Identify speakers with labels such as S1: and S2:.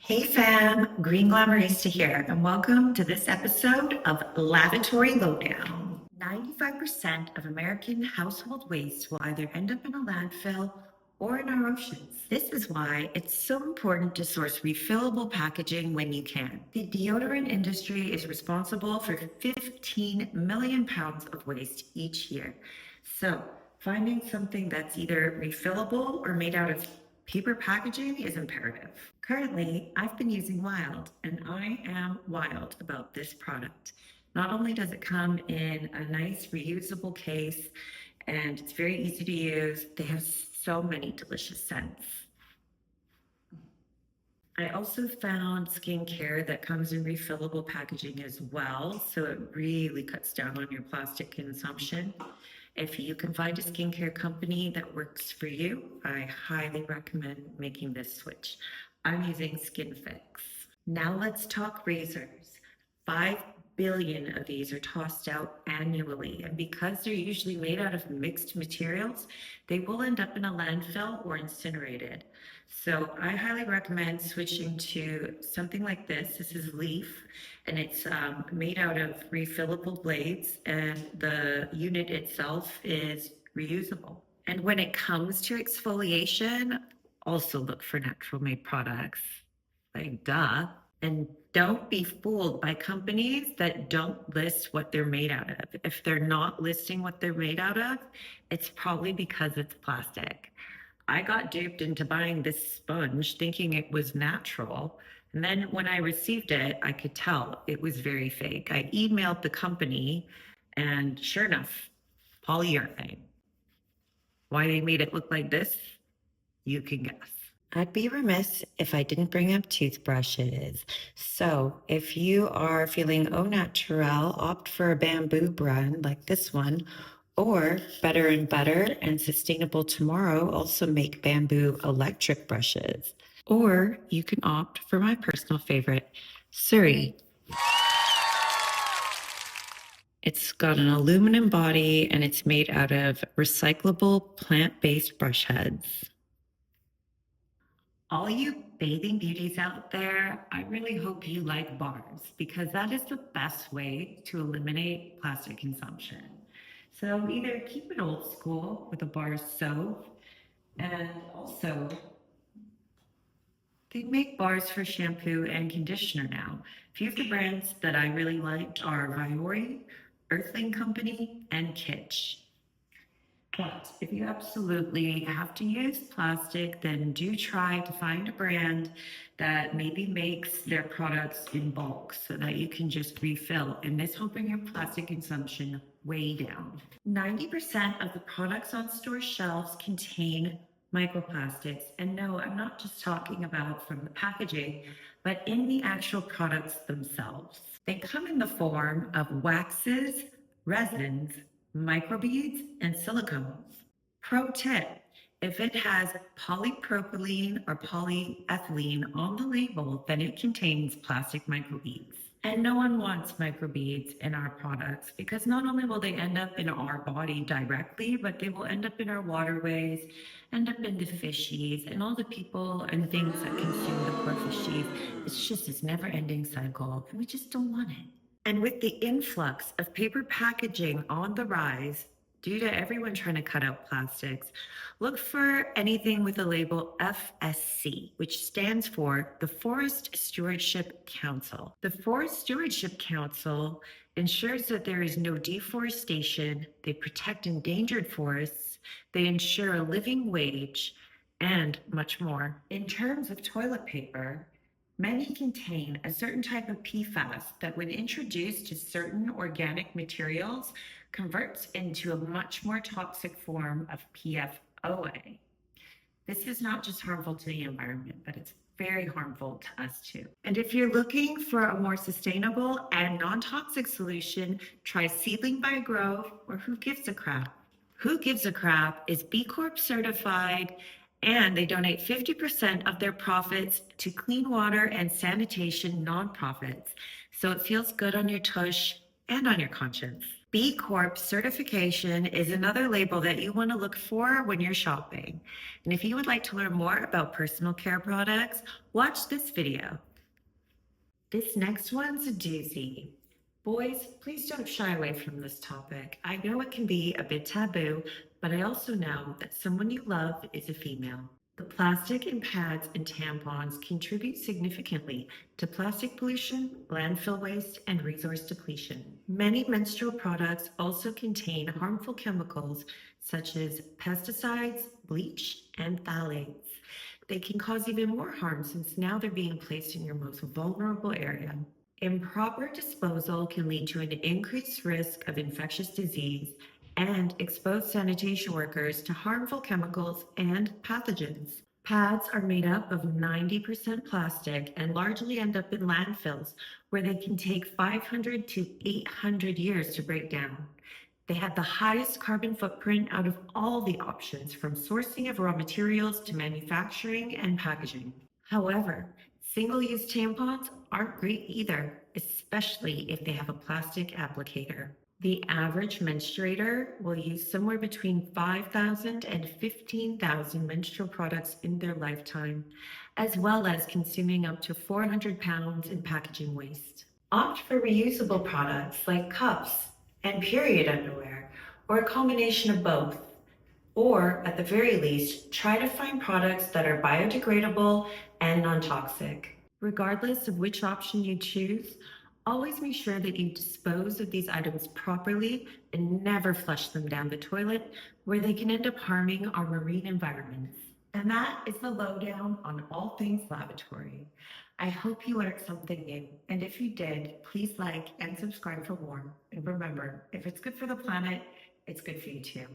S1: Hey fam, Green Glamourista here, and welcome to this episode of Lavatory Lowdown. 95% of American household waste will either end up in a landfill or in our oceans. This is why it's so important to source refillable packaging when you can. The deodorant industry is responsible for 15 million pounds of waste each year. So, finding something that's either refillable or made out of paper packaging is imperative. Currently, I've been using Wild, and I am wild about this product. Not only does it come in a nice reusable case, and it's very easy to use, they have so many delicious scents. I also found skincare that comes in refillable packaging as well, so it really cuts down on your plastic consumption. If you can find a skincare company that works for you, I highly recommend making this switch. I'm using SkinFix. Now let's talk razors. 5 billion of these are tossed out annually, and because they're usually made out of mixed materials, they will end up in a landfill or incinerated. So I highly recommend switching to something like this. This is Leaf, and it's made out of refillable blades, and the unit itself is reusable. And when it comes to exfoliation, also look for natural made products. Like, duh. And don't be fooled by companies that don't list what they're made out of. If they're not listing what they're made out of, it's probably because it's plastic. I got duped into buying this sponge thinking it was natural. And then when I received it, I could tell it was very fake. I emailed the company, and sure enough, polyurethane. Why they made it look like this, you can guess. I'd be remiss if I didn't bring up toothbrushes. So if you are feeling au naturel, opt for a bamboo brand like this one, or Better and Better and Sustainable Tomorrow also make bamboo electric brushes. Or you can opt for my personal favorite, Surrey. It's got an aluminum body and it's made out of recyclable plant-based brush heads. All you bathing beauties out there, I really hope you like bars because that is the best way to eliminate plastic consumption. So either keep it old school with a bar soap, and also they make bars for shampoo and conditioner now. A few of the brands that I really liked are Viori, Earthling Company, and Kitsch. But if you absolutely have to use plastic, then do try to find a brand that maybe makes their products in bulk so that you can just refill. And this will bring your plastic consumption way down. 90% of the products on store shelves contain microplastics. And no, I'm not just talking about from the packaging, but in the actual products themselves. They come in the form of waxes, resins, microbeads, and silicones. Pro tip, if it has polypropylene or polyethylene on the label, then it contains plastic microbeads. And no one wants microbeads in our products because not only will they end up in our body directly, but they will end up in our waterways, end up in the fishies, and all the people and things that consume the poor fishies. It's just this never ending cycle, and we just don't want it. And with the influx of paper packaging on the rise, due to everyone trying to cut out plastics, look for anything with the label FSC, which stands for the Forest Stewardship Council. The Forest Stewardship Council ensures that there is no deforestation, they protect endangered forests, they ensure a living wage, and much more. In terms of toilet paper, many contain a certain type of PFAS that, when introduced to certain organic materials, converts into a much more toxic form of PFOA. This is not just harmful to the environment, but it's very harmful to us too. And if you're looking for a more sustainable and non-toxic solution, try Seedling by Grove or Who Gives a Crap. Who Gives a Crap is B Corp certified, and they donate 50% of their profits to clean water and sanitation nonprofits. So it feels good on your tush and on your conscience. B Corp certification is another label that you want to look for when you're shopping. And if you would like to learn more about personal care products, watch this video. This next one's a doozy. Boys, please don't shy away from this topic. I know it can be a bit taboo, but I also know that someone you love is a female. The plastic in pads and tampons contribute significantly to plastic pollution, landfill waste, and resource depletion. Many menstrual products also contain harmful chemicals such as pesticides, bleach, and phthalates. They can cause even more harm since now they're being placed in your most vulnerable area. Improper disposal can lead to an increased risk of infectious disease and expose sanitation workers to harmful chemicals and pathogens. Pads are made up of 90% plastic and largely end up in landfills where they can take 500 to 800 years to break down. They have the highest carbon footprint out of all the options, from sourcing of raw materials to manufacturing and packaging. However, single-use tampons aren't great either, especially if they have a plastic applicator. The average menstruator will use somewhere between 5,000 and 15,000 menstrual products in their lifetime, as well as consuming up to 400 pounds in packaging waste. Opt for reusable products like cups and period underwear, or a combination of both. Or, at the very least, try to find products that are biodegradable and non toxic. Regardless of which option you choose, always make sure that you dispose of these items properly and never flush them down the toilet, where they can end up harming our marine environments. And that is the lowdown on all things lavatory. I hope you learned something new. And if you did, please like and subscribe for more. And remember, if it's good for the planet, it's good for you too.